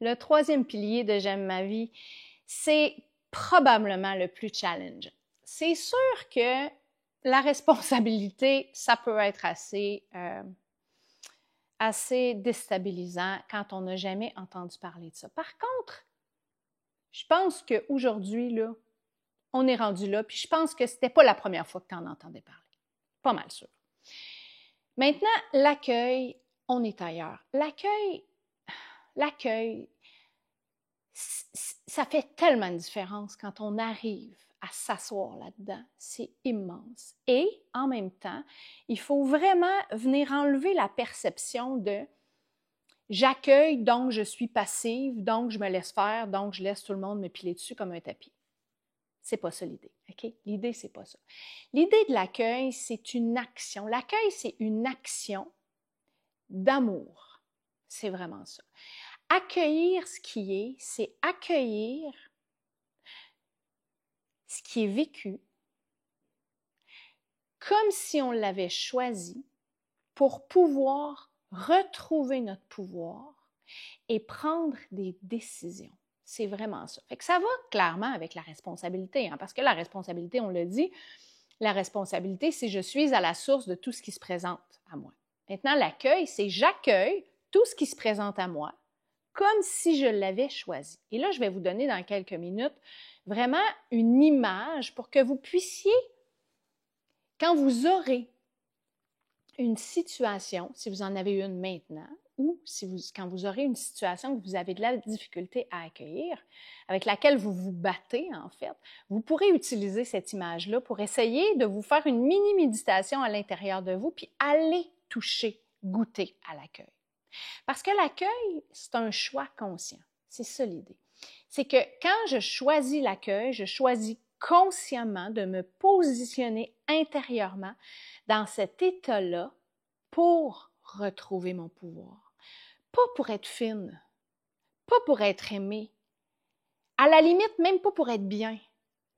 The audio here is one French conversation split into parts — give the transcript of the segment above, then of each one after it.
Le troisième pilier de J'aime ma vie, c'est probablement le plus challenge. C'est sûr que la responsabilité, ça peut être assez déstabilisant quand on n'a jamais entendu parler de ça. Par contre, je pense qu'aujourd'hui, là, on est rendu là, puis je pense que c'était pas la première fois que tu en entendais parler. Pas mal sûr. Maintenant, l'accueil, on est ailleurs. L'accueil, ça fait tellement de différence quand on arrive à s'asseoir là-dedans. C'est immense. Et en même temps, il faut vraiment venir enlever la perception de j'accueille, donc je suis passive, donc je me laisse faire, donc je laisse tout le monde me piler dessus comme un tapis. C'est pas ça l'idée, OK? L'idée, c'est pas ça. L'idée de l'accueil, c'est une action. L'accueil, c'est une action d'amour. C'est vraiment ça. Accueillir ce qui est, c'est accueillir ce qui est vécu comme si on l'avait choisi pour pouvoir retrouver notre pouvoir et prendre des décisions. C'est vraiment ça. Fait que ça va clairement avec la responsabilité, hein, parce que la responsabilité, on l'a dit, la responsabilité, c'est je suis à la source de tout ce qui se présente à moi. Maintenant, l'accueil, c'est j'accueille tout ce qui se présente à moi comme si je l'avais choisi. Et là, je vais vous donner dans quelques minutes vraiment une image pour que vous puissiez, quand vous aurez une situation, si vous en avez une maintenant, ou quand vous aurez une situation que vous avez de la difficulté à accueillir, avec laquelle vous vous battez en fait, vous pourrez utiliser cette image-là pour essayer de vous faire une mini-méditation à l'intérieur de vous, puis aller toucher, goûter à l'accueil. Parce que l'accueil, c'est un choix conscient. C'est ça l'idée. C'est que quand je choisis l'accueil, je choisis consciemment de me positionner intérieurement dans cet état-là pour retrouver mon pouvoir. Pas pour être fine, pas pour être aimée, à la limite même pas pour être bien,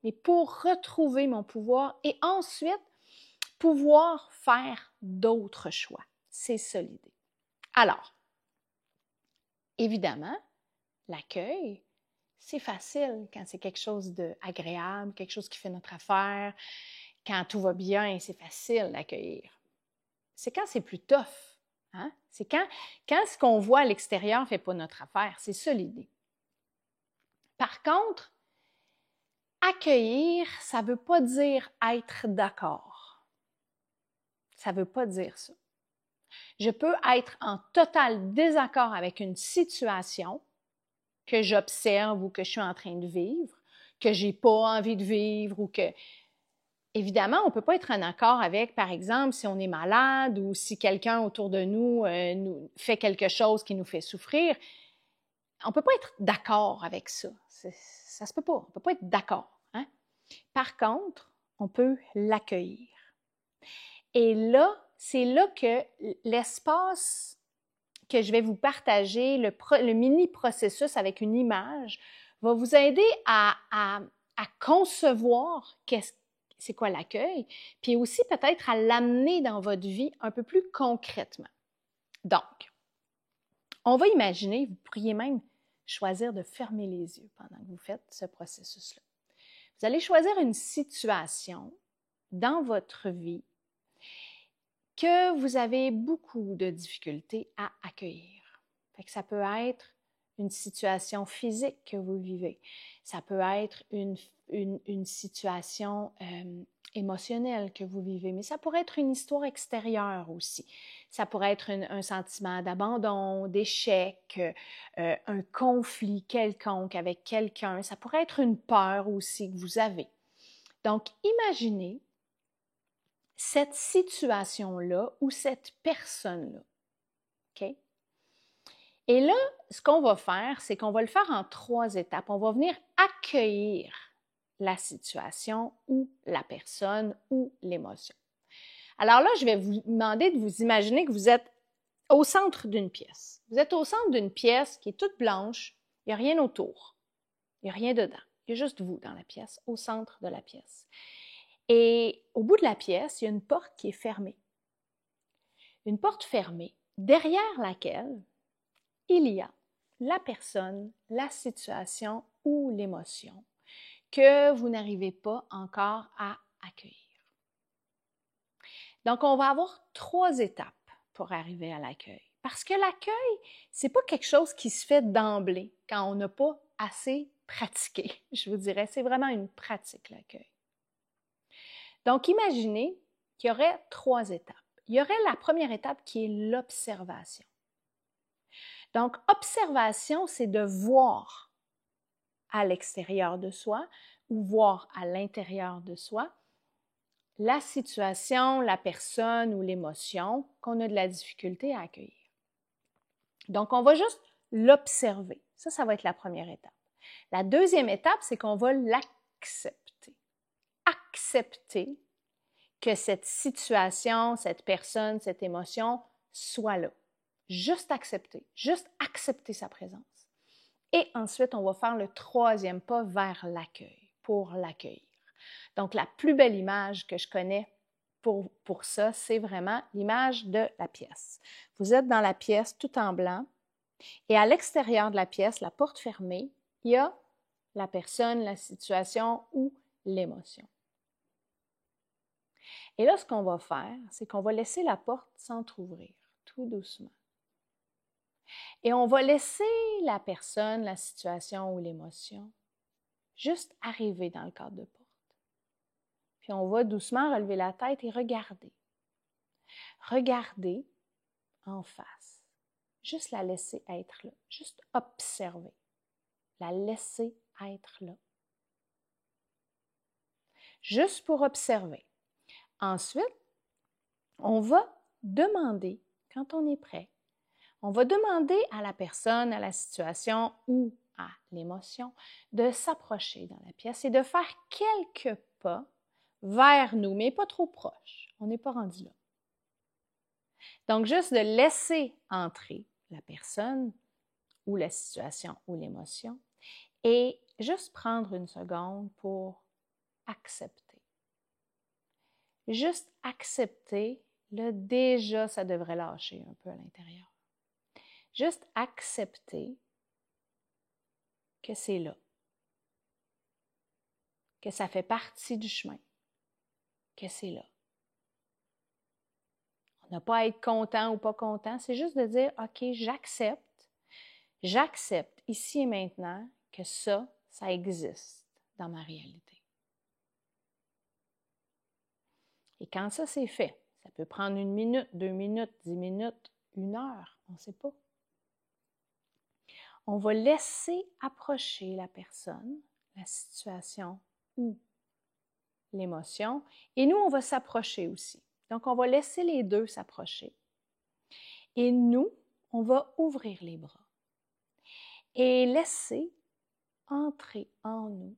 mais pour retrouver mon pouvoir et ensuite pouvoir faire d'autres choix. C'est ça l'idée. Alors, évidemment, l'accueil, c'est facile quand c'est quelque chose d'agréable, quelque chose qui fait notre affaire. Quand tout va bien, c'est facile d'accueillir. C'est quand c'est plus tough. Hein? C'est quand ce qu'on voit à l'extérieur ne fait pas notre affaire. C'est ça l'idée. Par contre, accueillir, ça ne veut pas dire être d'accord. Ça ne veut pas dire ça. Je peux être en total désaccord avec une situation que j'observe ou que je suis en train de vivre, que j'ai pas envie de vivre ou que... Évidemment, on peut pas être en accord avec, par exemple, si on est malade ou si quelqu'un autour de nous nous fait quelque chose qui nous fait souffrir. On peut pas être d'accord avec ça. Ça se peut pas. On peut pas être d'accord. Hein? Par contre, on peut l'accueillir. Et là, c'est là que l'espace que je vais vous partager, le mini-processus avec une image, va vous aider à concevoir c'est quoi l'accueil, puis aussi peut-être à l'amener dans votre vie un peu plus concrètement. Donc, on va imaginer, vous pourriez même choisir de fermer les yeux pendant que vous faites ce processus-là. Vous allez choisir une situation dans votre vie que vous avez beaucoup de difficultés à accueillir. Fait que ça peut être une situation physique que vous vivez. Ça peut être une situation émotionnelle que vous vivez, mais ça pourrait être une histoire extérieure aussi. Ça pourrait être un sentiment d'abandon, d'échec, un conflit quelconque avec quelqu'un. Ça pourrait être une peur aussi que vous avez. Donc, imaginez cette situation-là ou cette personne-là. OK? Et là, ce qu'on va faire, c'est qu'on va le faire en 3 étapes. On va venir accueillir la situation ou la personne ou l'émotion. Alors là, je vais vous demander de vous imaginer que vous êtes au centre d'une pièce. Vous êtes au centre d'une pièce qui est toute blanche, il n'y a rien autour, il n'y a rien dedans. Il y a juste vous dans la pièce, au centre de la pièce. Et au bout de la pièce, il y a une porte qui est fermée. Une porte fermée, derrière laquelle il y a la personne, la situation ou l'émotion que vous n'arrivez pas encore à accueillir. Donc, on va avoir 3 étapes pour arriver à l'accueil. Parce que l'accueil, c'est pas quelque chose qui se fait d'emblée quand on n'a pas assez pratiqué, je vous dirais. C'est vraiment une pratique, l'accueil. Donc, imaginez qu'il y aurait 3 étapes. Il y aurait la première étape qui est l'observation. Donc, observation, c'est de voir à l'extérieur de soi ou voir à l'intérieur de soi la situation, la personne ou l'émotion qu'on a de la difficulté à accueillir. Donc, on va juste l'observer. Ça va être la première étape. La deuxième étape, c'est qu'on va l'accepter. Accepter que cette situation, cette personne, cette émotion soit là. Juste accepter sa présence. Et ensuite, on va faire le 3e pas vers l'accueil, pour l'accueillir. Donc, la plus belle image que je connais pour ça, c'est vraiment l'image de la pièce. Vous êtes dans la pièce tout en blanc et à l'extérieur de la pièce, la porte fermée, il y a la personne, la situation ou l'émotion. Et là, ce qu'on va faire, c'est qu'on va laisser la porte s'entrouvrir tout doucement. Et on va laisser la personne, la situation ou l'émotion juste arriver dans le cadre de porte. Puis on va doucement relever la tête et regarder. Regarder en face. Juste la laisser être là. Juste observer. La laisser être là. Juste pour observer. Ensuite, on va demander, quand on est prêt, on va demander à la personne, à la situation ou à l'émotion de s'approcher dans la pièce et de faire quelques pas vers nous, mais pas trop proche. On n'est pas rendu là. Donc, juste de laisser entrer la personne ou la situation ou l'émotion et juste prendre une seconde pour accepter. Juste accepter, là déjà, ça devrait lâcher un peu à l'intérieur. Juste accepter que c'est là, que ça fait partie du chemin, que c'est là. On n'a pas à être content ou pas content, c'est juste de dire, OK, j'accepte ici et maintenant que ça existe dans ma réalité. Et quand ça c'est fait, ça peut prendre 1 minute, 2 minutes, 10 minutes, 1 heure, on ne sait pas. On va laisser approcher la personne, la situation ou l'émotion, et nous, on va s'approcher aussi. Donc, on va laisser les deux s'approcher. Et nous, on va ouvrir les bras et laisser entrer en nous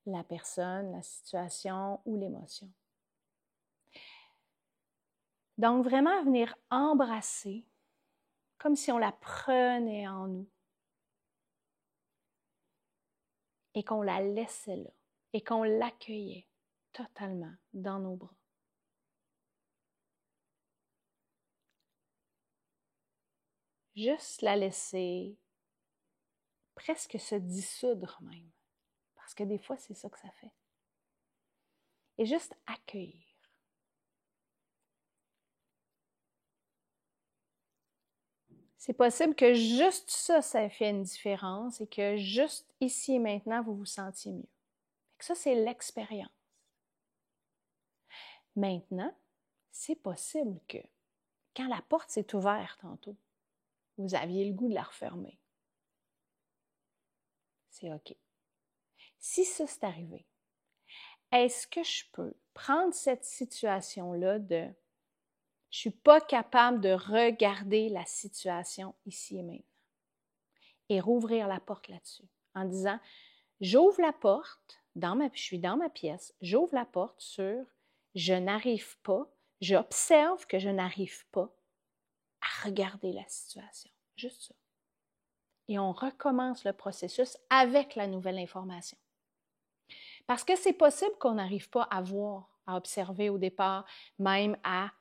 la personne, la situation ou l'émotion. Donc, vraiment venir embrasser comme si on la prenait en nous et qu'on la laissait là et qu'on l'accueillait totalement dans nos bras. Juste la laisser presque se dissoudre même, parce que des fois, c'est ça que ça fait. Et juste accueillir. C'est possible que juste ça fait une différence et que juste ici et maintenant, vous vous sentiez mieux. Ça, c'est l'expérience. Maintenant, c'est possible que quand la porte s'est ouverte tantôt, vous aviez le goût de la refermer. C'est OK. Si ça c'est arrivé, est-ce que je peux prendre cette situation-là de je ne suis pas capable de regarder la situation ici et maintenant et rouvrir la porte là-dessus en disant j'ouvre la porte, je suis dans ma pièce, j'ouvre la porte sur je n'arrive pas, j'observe que je n'arrive pas à regarder la situation. Juste ça. Et on recommence le processus avec la nouvelle information. Parce que c'est possible qu'on n'arrive pas à voir, à observer au départ, même à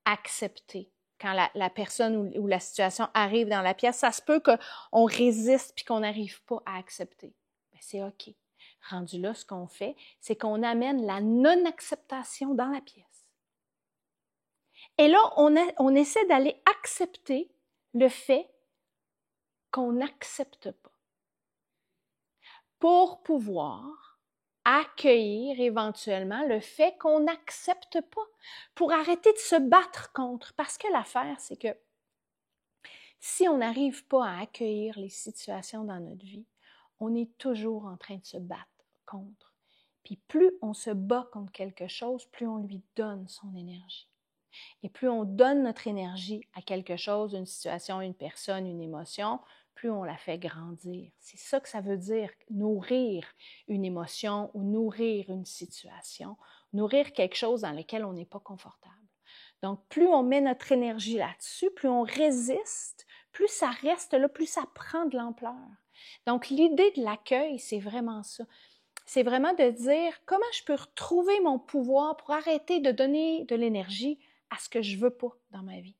accepter quand la personne ou la situation arrive dans la pièce, ça se peut qu'on résiste puis qu'on n'arrive pas à accepter. Ben, c'est OK. Rendu là, ce qu'on fait, c'est qu'on amène la non-acceptation dans la pièce. Et là, on essaie d'aller accepter le fait qu'on n'accepte pas pour pouvoir accueillir éventuellement le fait qu'on n'accepte pas, pour arrêter de se battre contre. Parce que l'affaire, c'est que si on n'arrive pas à accueillir les situations dans notre vie, on est toujours en train de se battre contre. Puis plus on se bat contre quelque chose, plus on lui donne son énergie. Et plus on donne notre énergie à quelque chose, une situation, une personne, une émotion, plus on la fait grandir. C'est ça que ça veut dire, nourrir une émotion ou nourrir une situation, nourrir quelque chose dans lequel on n'est pas confortable. Donc, plus on met notre énergie là-dessus, plus on résiste, plus ça reste là, plus ça prend de l'ampleur. Donc, l'idée de l'accueil, c'est vraiment ça. C'est vraiment de dire comment je peux retrouver mon pouvoir pour arrêter de donner de l'énergie à ce que je veux pas dans ma vie.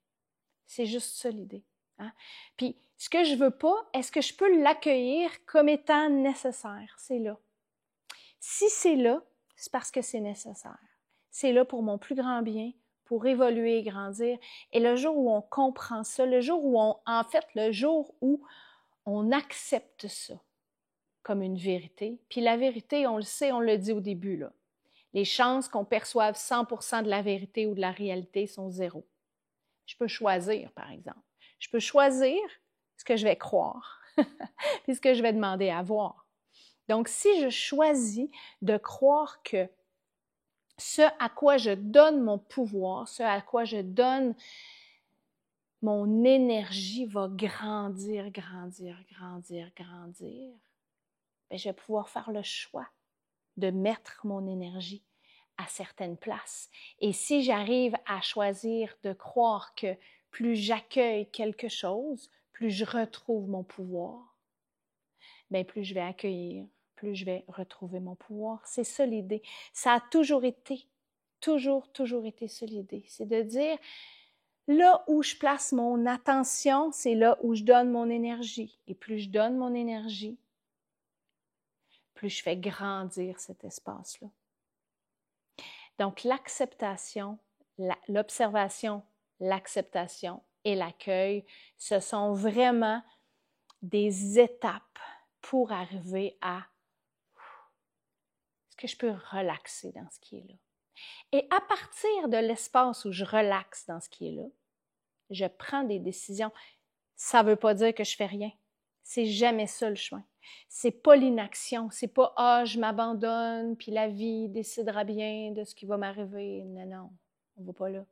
C'est juste ça l'idée. Hein? Puis, ce que je veux pas, est-ce que je peux l'accueillir comme étant nécessaire? C'est là. Si c'est là, c'est parce que c'est nécessaire. C'est là pour mon plus grand bien, pour évoluer et grandir. Et le jour où on comprend ça, le jour où le jour où on accepte ça comme une vérité, puis la vérité, on le sait, on le dit au début, là. Les chances qu'on perçoive 100% de la vérité ou de la réalité sont zéro. Je peux choisir, par exemple. Je peux choisir ce que je vais croire, puis ce que je vais demander à voir. Donc, si je choisis de croire que ce à quoi je donne mon pouvoir, ce à quoi je donne mon énergie va grandir, grandir, grandir, grandir, bien, je vais pouvoir faire le choix de mettre mon énergie à certaines places. Et si j'arrive à choisir de croire que plus j'accueille quelque chose, plus je retrouve mon pouvoir, bien, plus je vais accueillir, plus je vais retrouver mon pouvoir. C'est ça l'idée. Ça a toujours été ça l'idée. C'est de dire, là où je place mon attention, c'est là où je donne mon énergie. Et plus je donne mon énergie, plus je fais grandir cet espace-là. Donc, l'acceptation, l'observation, l'acceptation et l'accueil, ce sont vraiment des étapes pour arriver à est-ce que je peux relaxer dans ce qui est là? Et à partir de l'espace où je relaxe dans ce qui est là, je prends des décisions. Ça ne veut pas dire que je fais rien. C'est jamais ça le chemin. C'est pas l'inaction, c'est pas « Ah, je m'abandonne, puis la vie décidera bien de ce qui va m'arriver. » Non, non, on va pas là.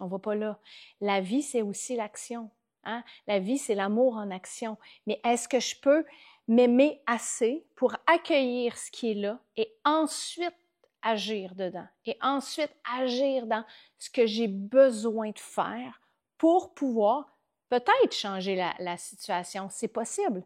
On va pas là. La vie, c'est aussi l'action. Hein? La vie, c'est l'amour en action. Mais est-ce que je peux m'aimer assez pour accueillir ce qui est là et ensuite agir dedans? Et ensuite agir dans ce que j'ai besoin de faire pour pouvoir peut-être changer la situation. C'est possible.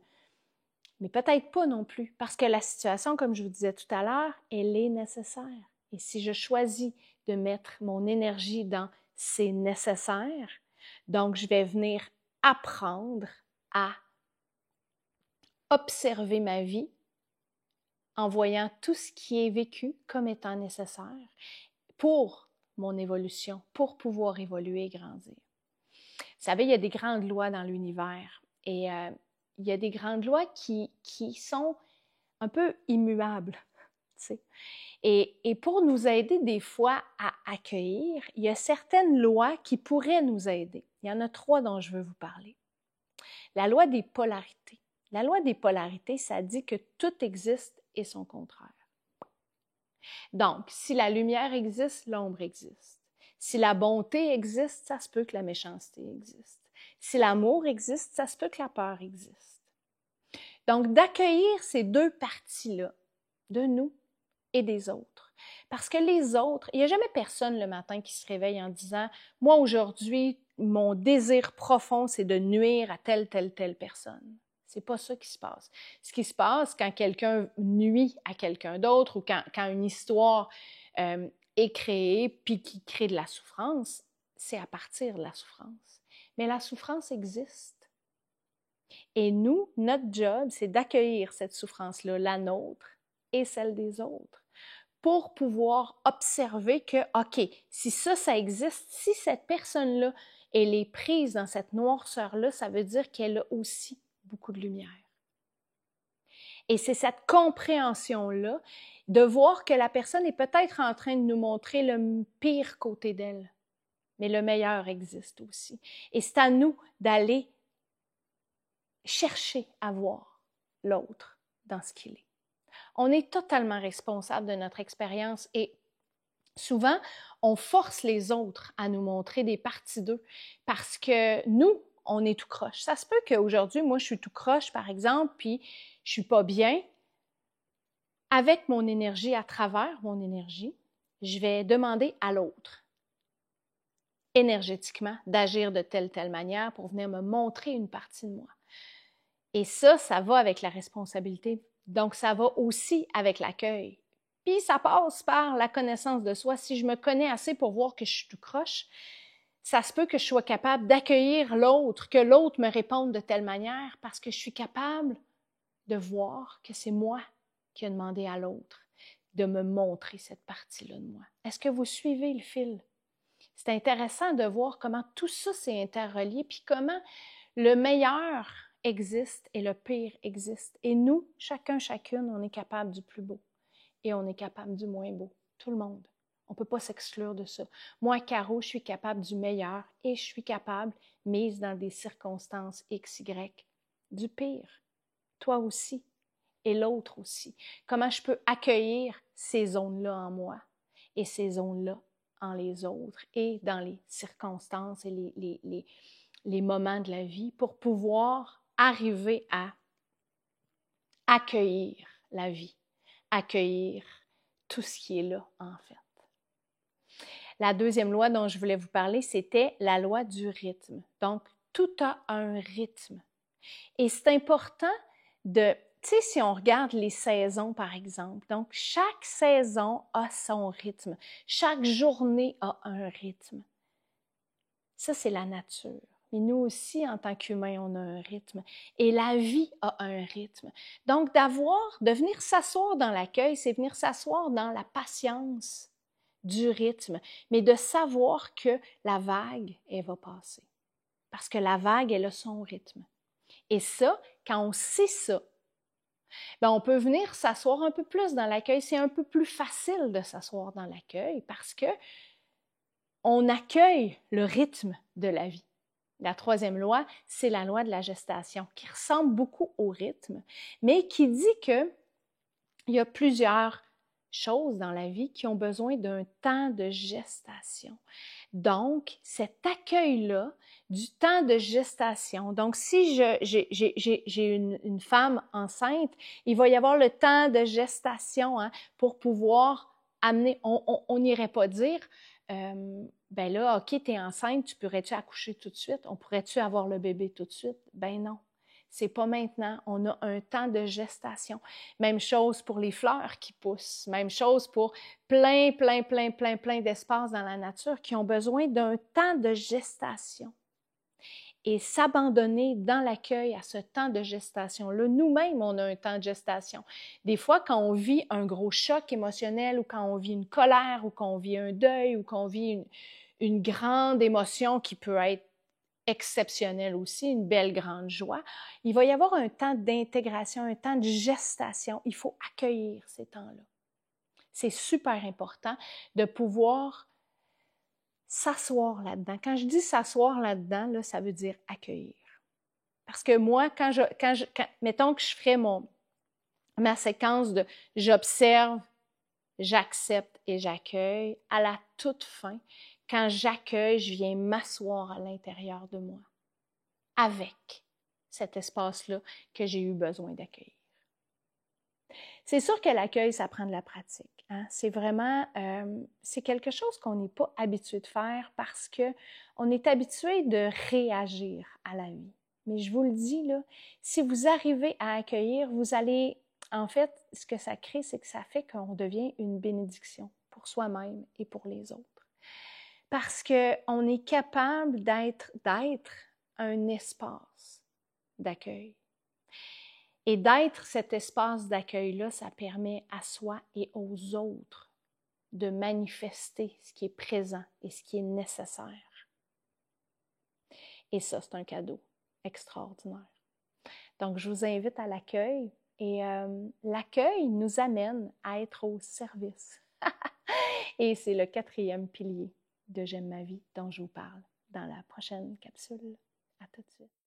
Mais peut-être pas non plus, parce que la situation, comme je vous disais tout à l'heure, elle est nécessaire. Et si je choisis de mettre mon énergie dans « c'est nécessaire », donc je vais venir apprendre à observer ma vie en voyant tout ce qui est vécu comme étant nécessaire pour mon évolution, pour pouvoir évoluer et grandir. Vous savez, il y a des grandes lois dans l'univers et il y a des grandes lois qui sont un peu immuables, tu sais. Et pour nous aider des fois à accueillir, il y a certaines lois qui pourraient nous aider. Il y en a 3 dont je veux vous parler. La loi des polarités. La loi des polarités, ça dit que tout existe et son contraire. Donc, si la lumière existe, l'ombre existe. Si la bonté existe, ça se peut que la méchanceté existe. Si l'amour existe, ça se peut que la peur existe. Donc, d'accueillir ces 2 parties-là, de nous et des autres. Parce que les autres, il n'y a jamais personne le matin qui se réveille en disant « Moi, aujourd'hui, mon désir profond, c'est de nuire à telle personne. » C'est pas ça qui se passe. Ce qui se passe quand quelqu'un nuit à quelqu'un d'autre ou quand une histoire est créée puis qui crée de la souffrance, c'est à partir de la souffrance. Mais la souffrance existe. Et nous, notre job, c'est d'accueillir cette souffrance-là, la nôtre et celle des autres, pour pouvoir observer que, OK, si ça existe, si cette personne-là, elle est prise dans cette noirceur-là, ça veut dire qu'elle a aussi beaucoup de lumière. Et c'est cette compréhension-là de voir que la personne est peut-être en train de nous montrer le pire côté d'elle, mais le meilleur existe aussi. Et c'est à nous d'aller chercher à voir l'autre dans ce qu'il est. On est totalement responsable de notre expérience et souvent, on force les autres à nous montrer des parties d'eux parce que nous, on est tout croche. Ça se peut qu'aujourd'hui, moi, je suis tout croche, par exemple, puis je suis pas bien. Avec mon énergie, à travers mon énergie, je vais demander à l'autre, énergétiquement, d'agir de telle manière pour venir me montrer une partie de moi. Et ça va avec la responsabilité. Donc, ça va aussi avec l'accueil. Puis, ça passe par la connaissance de soi. Si je me connais assez pour voir que je suis tout croche, ça se peut que je sois capable d'accueillir l'autre, que l'autre me réponde de telle manière parce que je suis capable de voir que c'est moi qui ai demandé à l'autre de me montrer cette partie-là de moi. Est-ce que vous suivez le fil? C'est intéressant de voir comment tout ça s'est interrelié, puis comment le meilleur existe et le pire existe. Et nous, chacun, chacune, on est capable du plus beau et on est capable du moins beau. Tout le monde. On ne peut pas s'exclure de ça. Moi, Caro, je suis capable du meilleur et je suis capable, mise dans des circonstances X, Y, du pire. Toi aussi et l'autre aussi. Comment je peux accueillir ces zones-là en moi et ces zones-là en les autres et dans les circonstances et les moments de la vie pour pouvoir arriver à accueillir la vie, accueillir tout ce qui est là, en fait. La deuxième loi dont je voulais vous parler, c'était la loi du rythme. Donc, tout a un rythme. Et c'est important de, tu sais, si on regarde les saisons, par exemple, donc chaque saison a son rythme. Chaque journée a un rythme. Ça, c'est la nature. Mais nous aussi, en tant qu'humains, on a un rythme. Et la vie a un rythme. Donc, de venir s'asseoir dans l'accueil, c'est venir s'asseoir dans la patience du rythme, mais de savoir que la vague, elle va passer. Parce que la vague, elle a son rythme. Et ça, quand on sait ça, bien, on peut venir s'asseoir un peu plus dans l'accueil. C'est un peu plus facile de s'asseoir dans l'accueil parce que on accueille le rythme de la vie. La troisième loi, c'est la loi de la gestation, qui ressemble beaucoup au rythme, mais qui dit qu'il y a plusieurs choses dans la vie qui ont besoin d'un temps de gestation. Donc, cet accueil-là du temps de gestation, donc si j'ai une femme enceinte, il va y avoir le temps de gestation pour pouvoir amener, on n'irait pas dire, ben là, OK, tu es enceinte, tu pourrais-tu accoucher tout de suite? On pourrait-tu avoir le bébé tout de suite? Ben non. C'est pas maintenant. On a un temps de gestation. Même chose pour les fleurs qui poussent. Même chose pour plein d'espaces dans la nature qui ont besoin d'un temps de gestation. Et s'abandonner dans l'accueil à ce temps de gestation-là, nous-mêmes, on a un temps de gestation. Des fois, quand on vit un gros choc émotionnel ou quand on vit une colère ou quand on vit un deuil ou quand on vit une grande émotion qui peut être exceptionnelle aussi, une belle grande joie, il va y avoir un temps d'intégration, un temps de gestation. Il faut accueillir ces temps-là. C'est super important de pouvoir s'asseoir là-dedans. Quand je dis s'asseoir là-dedans, là, ça veut dire accueillir. Parce que moi, mettons que je ferais ma séquence de j'observe, j'accepte et j'accueille, à la toute fin, quand j'accueille, je viens m'asseoir à l'intérieur de moi, avec cet espace-là que j'ai eu besoin d'accueillir. C'est sûr que l'accueil, ça prend de la pratique. C'est vraiment, c'est quelque chose qu'on n'est pas habitué de faire parce qu'on est habitué de réagir à la vie. Mais je vous le dis, là, si vous arrivez à accueillir, vous allez, en fait, ce que ça crée, c'est que ça fait qu'on devient une bénédiction pour soi-même et pour les autres. Parce qu'on est capable d'être un espace d'accueil. Et d'être cet espace d'accueil-là, ça permet à soi et aux autres de manifester ce qui est présent et ce qui est nécessaire. Et ça, c'est un cadeau extraordinaire. Donc, je vous invite à l'accueil et l'accueil nous amène à être au service. Et c'est le 4e pilier de J'aime ma vie dont je vous parle dans la prochaine capsule. À tout de suite.